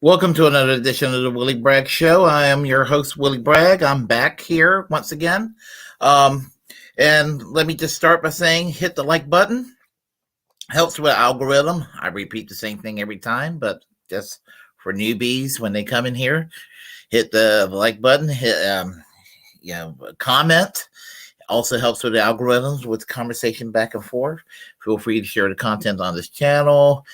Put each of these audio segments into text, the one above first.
Welcome to another edition of the Willy Bragg Show. I am your host, Willy Bragg. I'm back here once again. And let me just start by saying hit the like button. Helps with algorithm. I repeat the same thing every time, but just for newbies when they come in here, hit the like button, hit comment. Also helps with the algorithms with conversation back and forth. Feel free to share the content on this channel.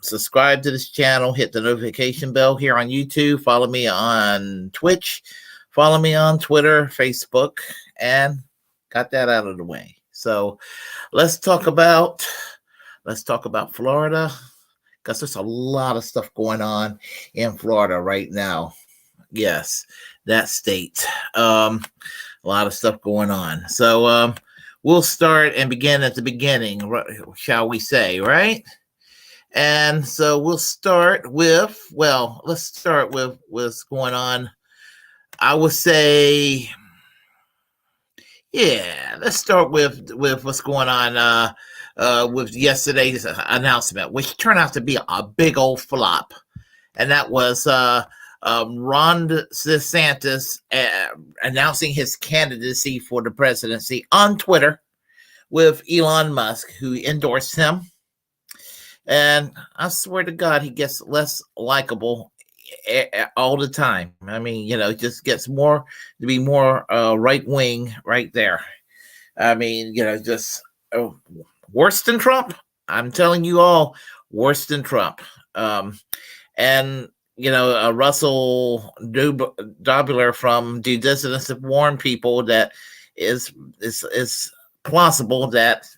Subscribe to this channel, hit the notification bell here on YouTube, follow me on Twitch, follow me on Twitter, Facebook, and got that out of the way. So let's talk about Florida, because there's a lot of stuff going on in Florida right now. Yes, that state. A lot of stuff going on. So we'll start and begin at the beginning, shall we say, right? And so we'll start with, let's start with what's going on. I would say, let's start with what's going on with yesterday's announcement, which turned out to be a big old flop. And that was Ron DeSantis announcing his candidacy for the presidency on Twitter with Elon Musk, who endorsed him. And I swear to God, he gets less likable all the time. I mean, it just gets more to be more right wing right there. I mean, just worse than Trump. I'm telling you all, worse than Trump. And Russell Dobler from Due Dissidence have warned people that is plausible that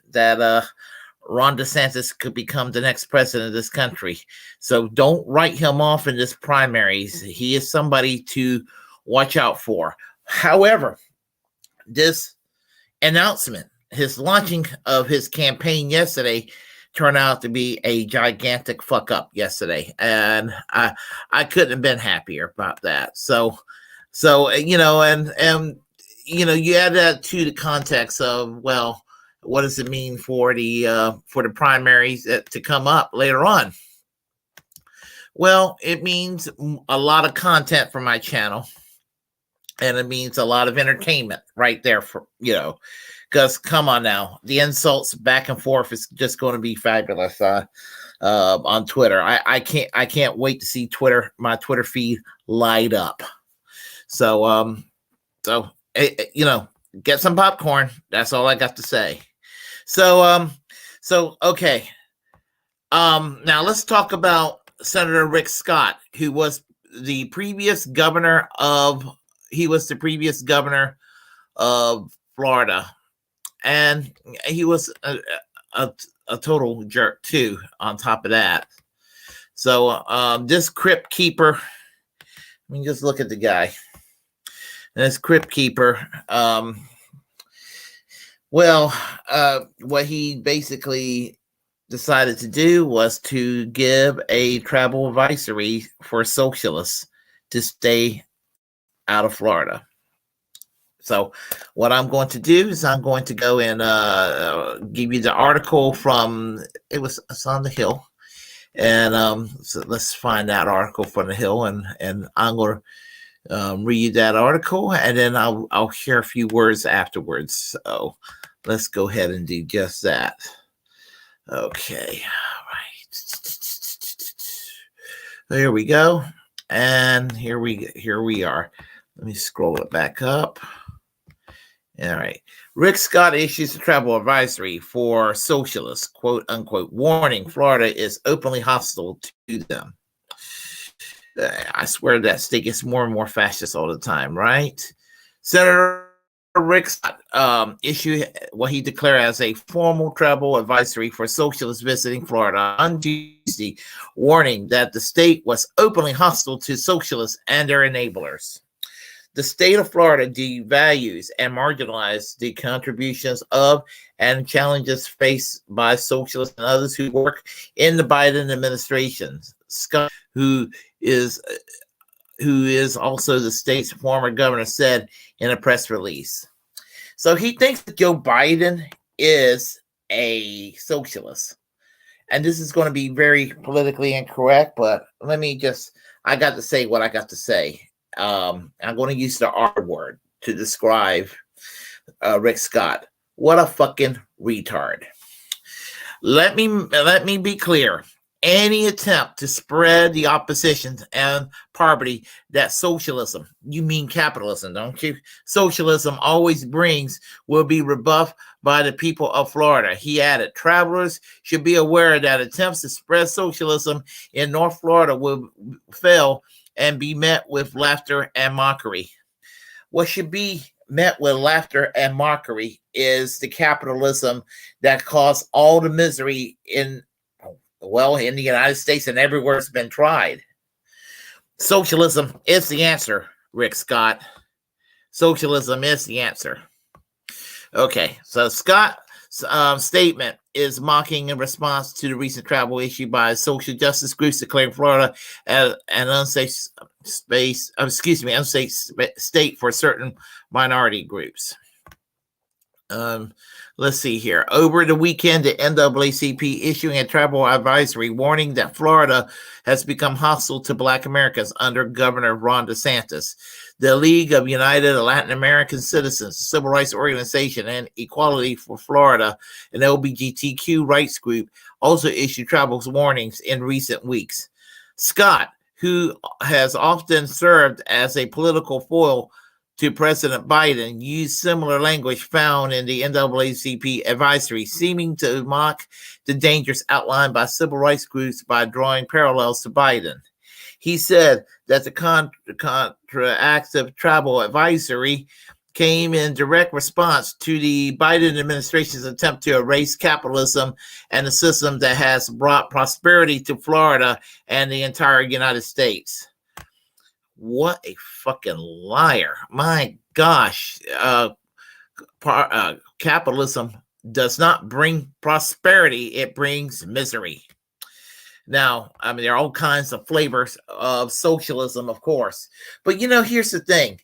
Ron DeSantis could become the next president of this country. So don't write him off in this primaries. He is somebody to watch out for. However, this announcement, his launching of his campaign yesterday, turned out to be a gigantic fuck up yesterday. And I couldn't have been happier about that. So you add that to the context of, what does it mean for the primaries to come up later on? Well, it means a lot of content for my channel, and it means a lot of entertainment right there for because come on now, the insults back and forth is just going to be fabulous on Twitter. I can't wait to see my Twitter feed light up. So get some popcorn. That's all I got to say. So okay. Now let's talk about Senator Rick Scott, who was the previous governor of Florida, and he was a total jerk too. On top of that, so this crypt keeper. I mean, just look at the guy. This crypt keeper. What he basically decided to do was to give a travel advisory for socialists to stay out of Florida. So what I'm going to do is I'm going to go and give you the article from, it's on the Hill. And so let's find that article from the Hill, and I'm going to read that article, and then I'll share a few words afterwards. So let's go ahead and do just that. Okay, all right. So here we go, and here we are. Let me scroll it back up. All right. Rick Scott issues a travel advisory for socialists, quote unquote, warning Florida is openly hostile to them. I swear that state gets more and more fascist all the time, right? Senator Rick Scott issued what he declared as a formal travel advisory for socialists visiting Florida on Tuesday, warning that the state was openly hostile to socialists and their enablers. The state of Florida devalues and marginalizes the contributions of and challenges faced by socialists and others who work in the Biden administration. Scott, who is also the state's former governor, said in a press release. So he thinks that Joe Biden is a socialist. and this is going to be very politically incorrect, but I got to say what I got to say. I'm going to use the R word to describe Rick Scott. What a fucking retard. Let me be clear. Any attempt to spread the opposition and poverty that socialism, you mean capitalism, don't you? Socialism always brings will be rebuffed by the people of Florida. He added, travelers should be aware that attempts to spread socialism in North Florida will fail and be met with laughter and mockery. What should be met with laughter and mockery is the capitalism that caused all the misery in the United States and everywhere it's been tried. Socialism is the answer, Rick Scott. Socialism is the answer. Okay, so Scott's statement is mocking in response to the recent travel issue by social justice groups declaring Florida as an unsafe state for certain minority groups. Let's see here. Over the weekend, the NAACP issuing a travel advisory warning that Florida has become hostile to Black Americans under Governor Ron DeSantis. The League of United Latin American Citizens, Civil Rights Organization, and Equality for Florida, an LGBTQ rights group, also issued travel warnings in recent weeks. Scott, who has often served as a political foil to President Biden, used similar language found in the NAACP advisory, seeming to mock the dangers outlined by civil rights groups by drawing parallels to Biden. He said that the counteractive travel advisory came in direct response to the Biden administration's attempt to erase capitalism and the system that has brought prosperity to Florida and the entire United States. What a fucking liar. My gosh. Capitalism does not bring prosperity. It brings misery. Now, I mean, there are all kinds of flavors of socialism, of course. But, here's the thing.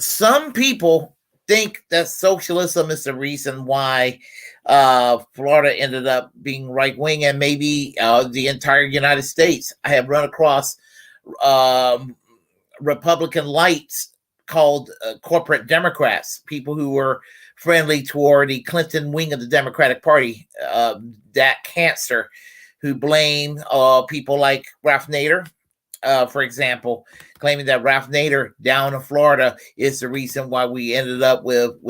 Some people think that socialism is the reason why Florida ended up being right-wing and maybe the entire United States. I have run across Republican lights called corporate Democrats, people who were friendly toward the Clinton wing of the Democratic Party, that cancer, who blame people like Ralph Nader, for example, claiming that Ralph Nader down in Florida is the reason why we ended up with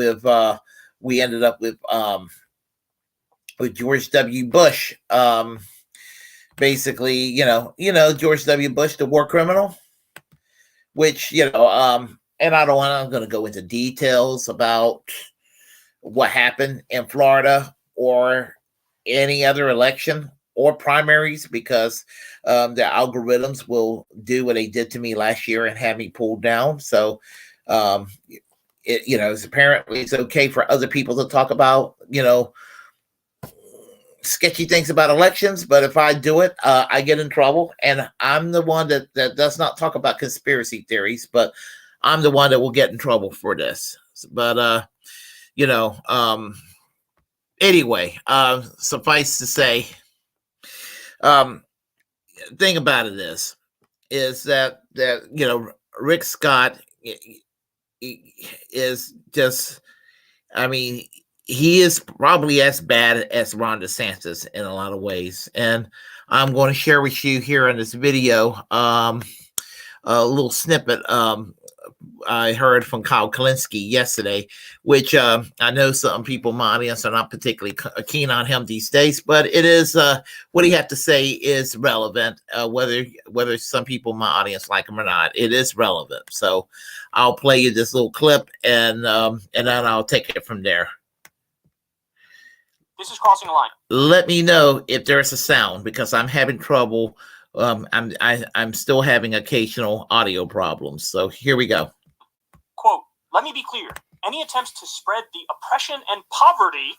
George W. Bush. Basically, George W. Bush, the war criminal, which, and I'm going to go into details about what happened in Florida or any other election or primaries, because the algorithms will do what they did to me last year and have me pulled down. So, it's okay for other people to talk about, sketchy things about elections, but if I do it, I get in trouble. And I'm the one that does not talk about conspiracy theories, but I'm the one that will get in trouble for this. But anyway, suffice to say, thing about it is that Rick Scott is just, he is probably as bad as Ron DeSantis in a lot of ways. And I'm going to share with you here in this video a little snippet I heard from Kyle Kalinske yesterday, which I know some people in my audience are not particularly keen on him these days, but it is what he had to say is relevant, whether some people in my audience like him or not. It is relevant. So I'll play you this little clip and then I'll take it from there. This is crossing a line. Let me know if there's a sound, because I'm having trouble. I'm still having occasional audio problems. So here we go. Quote, let me be clear. Any attempts to spread the oppression and poverty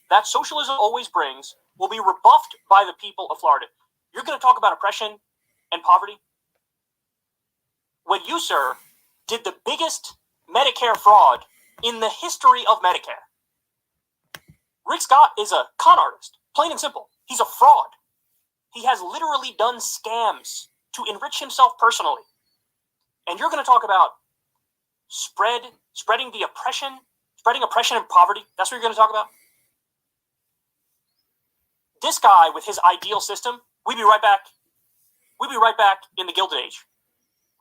that socialism always brings will be rebuffed by the people of Florida. You're going to talk about oppression and poverty? When you, sir, did the biggest Medicare fraud in the history of Medicare. Rick Scott is a con artist. Plain and simple. He's a fraud. He has literally done scams to enrich himself personally. And you're going to talk about spreading oppression and poverty. That's what you're going to talk about? This guy with his ideal system, we'd be right back. We'd be right back in the Gilded Age.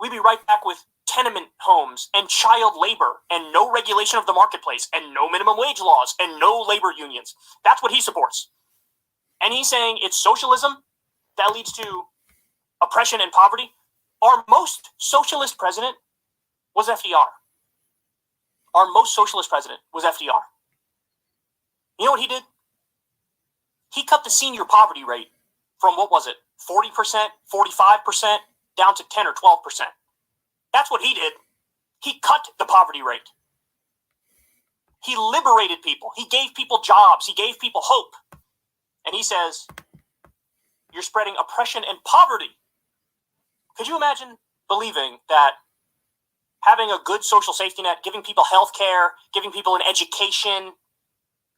We'd be right back with tenement homes and child labor and no regulation of the marketplace and no minimum wage laws and no labor unions. That's what he supports. And he's saying it's socialism that leads to oppression and poverty. Our most socialist president was FDR. Our most socialist president was FDR. You know what he did? He cut the senior poverty rate from, what was it, 40%, 45%, down to 10 or 12%. That's what he did. He cut the poverty rate. He liberated people. He gave people jobs. He gave people hope. And he says, you're spreading oppression and poverty. Could you imagine believing that having a good social safety net, giving people health care, giving people an education,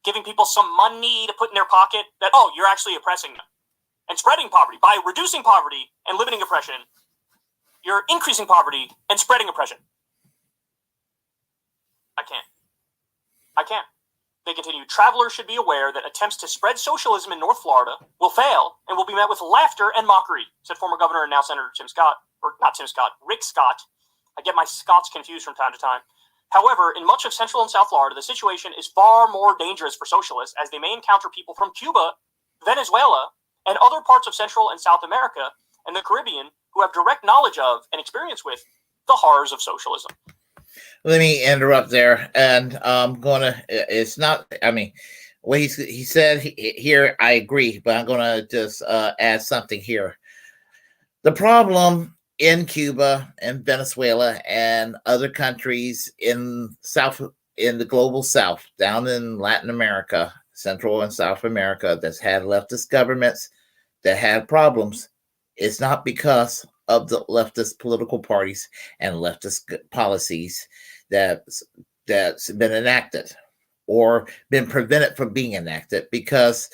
giving people some money to put in their pocket, that, oh, you're actually oppressing them and spreading poverty? By reducing poverty and limiting oppression, you're increasing poverty and spreading oppression. I can't. They continue, travelers should be aware that attempts to spread socialism in North Florida will fail and will be met with laughter and mockery, said former Governor and now Senator Rick Scott. I get my Scots confused from time to time. However, in much of Central and South Florida, the situation is far more dangerous for socialists, as they may encounter people from Cuba, Venezuela, and other parts of Central and South America and the Caribbean who have direct knowledge of and experience with the horrors of socialism. Let me interrupt there, and I'm gonna. It's not. I mean, what he said here, I agree, but I'm gonna just add something here. The problem in Cuba and Venezuela and other countries in the global South, down in Latin America, Central and South America, that's had leftist governments that had problems, is not because of the leftist political parties and leftist policies that's been enacted or been prevented from being enacted, because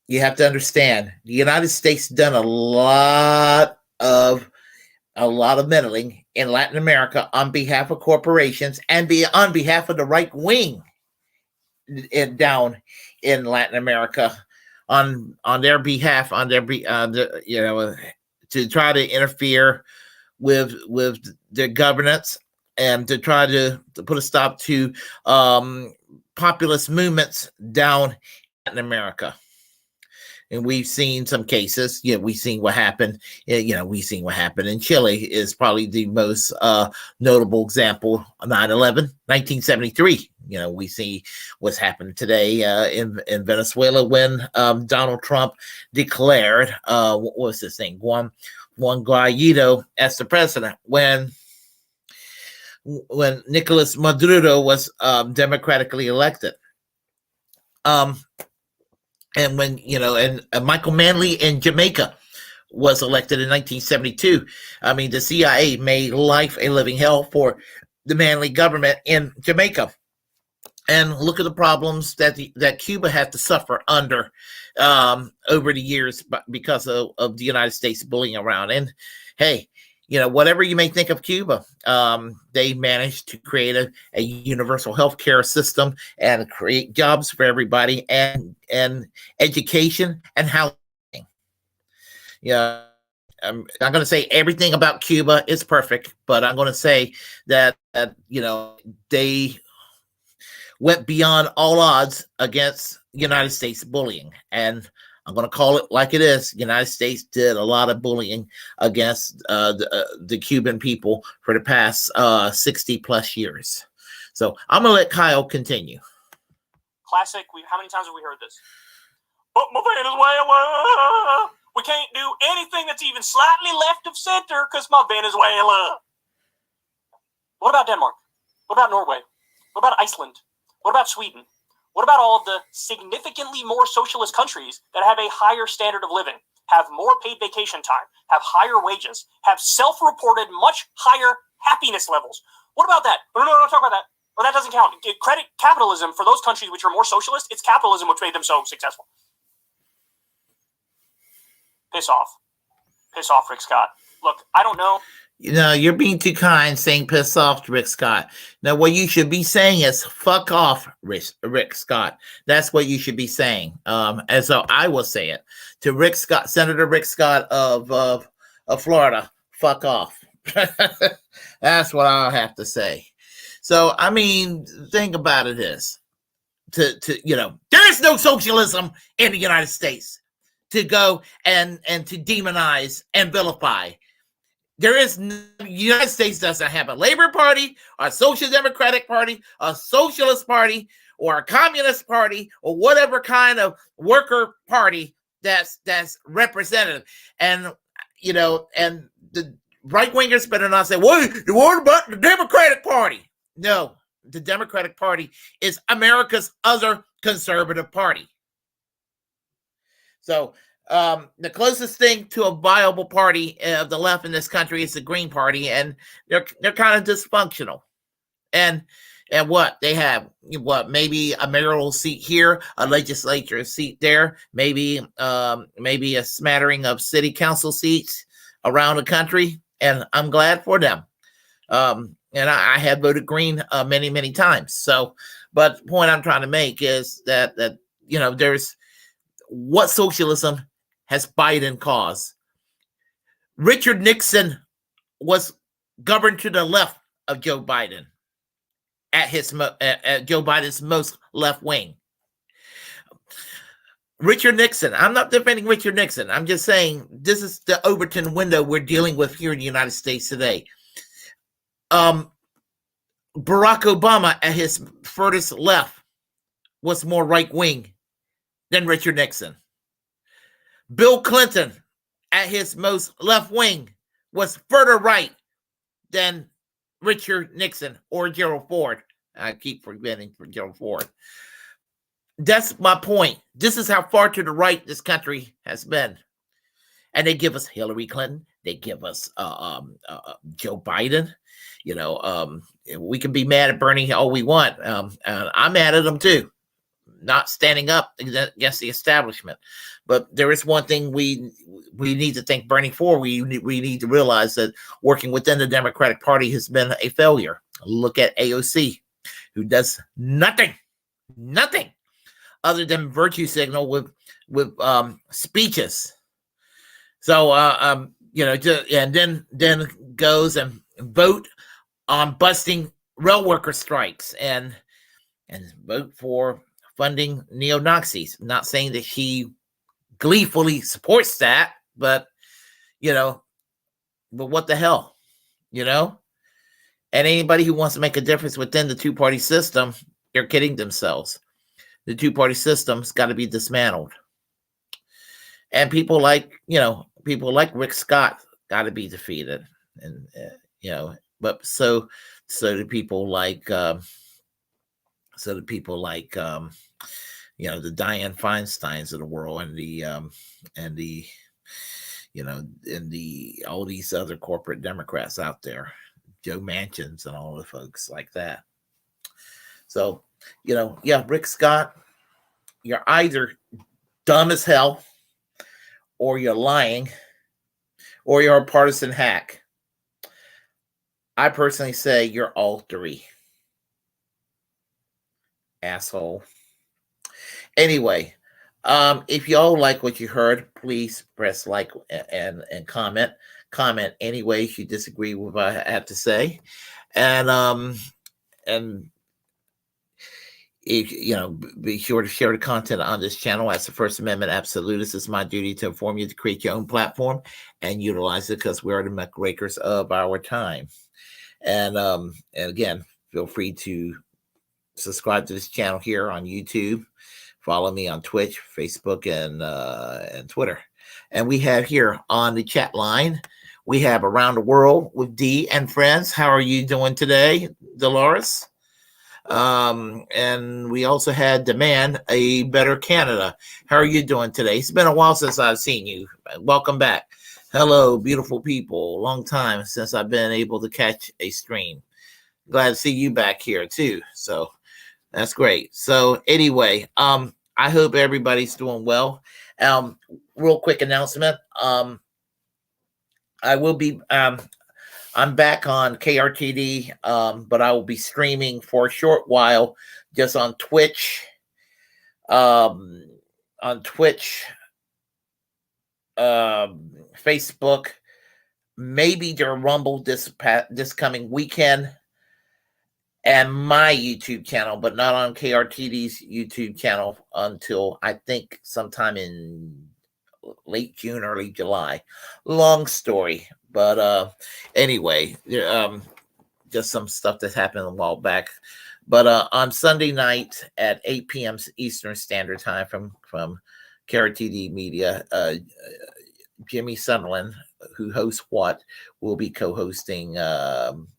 you have to understand the United States done a lot of meddling in Latin America on behalf of corporations and on behalf of the right wing down in Latin America on their behalf, to try to interfere with their governance and to try to put a stop to populist movements down in Latin America. And we've seen some cases. We've seen what happened. We've seen what happened in Chile is probably the most notable example. 9/11, 1973. We see what's happened today in Venezuela when Donald Trump declared what was his thing, Juan Guaido as the president when Nicolas Maduro was democratically elected. And when, and Michael Manley in Jamaica was elected in 1972. I mean, the CIA made life a living hell for the Manley government in Jamaica. And look at the problems that Cuba had to suffer under over the years because of the United States bullying around. And hey, whatever you may think of Cuba, they managed to create a universal healthcare system and create jobs for everybody and education and housing. I'm not going to say everything about Cuba is perfect, but I'm going to say that they went beyond all odds against United States bullying. And I'm going to call it like it is. The United States did a lot of bullying against the Cuban people for the past 60 plus years. So I'm going to let Kyle continue. Classic. How many times have we heard this? But Venezuela, we can't do anything that's even slightly left of center because my Venezuela. What about Denmark? What about Norway? What about Iceland? What about Sweden? What about all of the significantly more socialist countries that have a higher standard of living, have more paid vacation time, have higher wages, have self-reported much higher happiness levels? What about that? No, talk about that. Well, that doesn't count. Credit capitalism for those countries which are more socialist. It's capitalism which made them so successful. Piss off. Piss off, Rick Scott. Look, I don't know. You're being too kind saying piss off to Rick Scott. Now, what you should be saying is fuck off, Rick Scott. That's what you should be saying. And so I will say it to Rick Scott, Senator Rick Scott of Florida. Fuck off. That's what I'll have to say. So, I mean, think about it is there is no socialism in the United States to go and to demonize and vilify. The United States doesn't have a Labor Party, a Social Democratic Party, a Socialist Party, or a Communist Party, or whatever kind of worker party that's representative. And and the right wingers better not say, "What about the Democratic Party?" No, the Democratic Party is America's other conservative party. So the closest thing to a viable party of the left in this country is the Green Party, and they're kind of dysfunctional. And what they have, maybe a mayoral seat here, a legislature seat there, maybe a smattering of city council seats around the country, and I'm glad for them. And I had voted Green many times. So, but the point I'm trying to make is that there's what socialism has Biden caused. Richard Nixon was governed to the left of Joe Biden at Joe Biden's most left wing. Richard Nixon, I'm not defending Richard Nixon. I'm just saying this is the Overton window we're dealing with here in the United States today. Barack Obama at his furthest left was more right wing than Richard Nixon. Bill Clinton at his most left wing was further right than Richard Nixon or Gerald Ford. I keep forgetting for Gerald Ford. That's my point. This is how far to the right this country has been. And they give us Hillary Clinton. They give us Joe Biden. We can be mad at Bernie all we want. I'm mad at them too. Not standing up against the establishment. But there is one thing we need to thank Bernie for. We need to realize that working within the Democratic Party has been a failure. Look at AOC, who does nothing other than virtue signal with speeches. So and then goes and vote on busting rail worker strikes and vote for funding neo-Nazis. I'm not saying that she gleefully supports that, but what the hell, And anybody who wants to make a difference within the two-party system, they're kidding themselves. The two-party system's got to be dismantled. And people like Rick Scott got to be defeated. And, but so do people like, the Dianne Feinsteins of the world and the all these other corporate Democrats out there, Joe Manchins and all the folks like that. So, Rick Scott, you're either dumb as hell, or you're lying, or you're a partisan hack. I personally say you're all three. Asshole. Anyway, if y'all like what you heard, please press like and comment. Comment any ways you disagree with what I have to say. And if, be sure to share the content on this channel. As the First Amendment absolutist, it's my duty to inform you to create your own platform and utilize it because we are the muckrakers of our time. And again, feel free to subscribe to this channel here on YouTube. Follow me on Twitch, Facebook, and Twitter. And we have here on the chat line, we have Around the World with D and Friends. How are you doing today, Dolores? And we also had Demand a Better Canada. How are you doing today? It's been a while since I've seen you. Welcome back. Hello, beautiful people. Long time since I've been able to catch a stream. Glad to see you back here too. So that's great. So anyway, I hope everybody's doing well. Real quick announcement. I will be I'm back on KRTD, but I will be streaming for a short while just on Twitch. Facebook, maybe their Rumble this coming weekend, and my YouTube channel, but not on KRTD's YouTube channel until I think sometime in late June, early July. Long story, but anyway, just some stuff that happened a while back. But on Sunday night at 8 p.m. Eastern Standard Time from KRTD Media, Jimmy Sunderland, who hosts What, will be co-hosting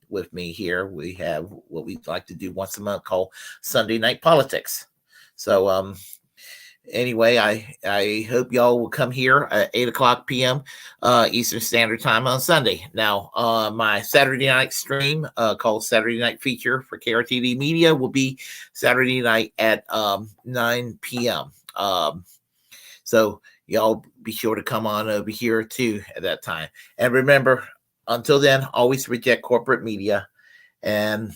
with me here. We have what we like to do once a month called Sunday Night Politics. So anyway, I hope y'all will come here at 8 o'clock p.m. Eastern Standard Time on Sunday. Now, my Saturday night stream called Saturday Night Feature for KRTD Media will be Saturday night at 9 p.m. So y'all be sure to come on over here too at that time. And remember, until then, always reject corporate media. And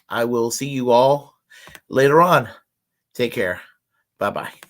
I will see you all later on. Take care. Bye-bye.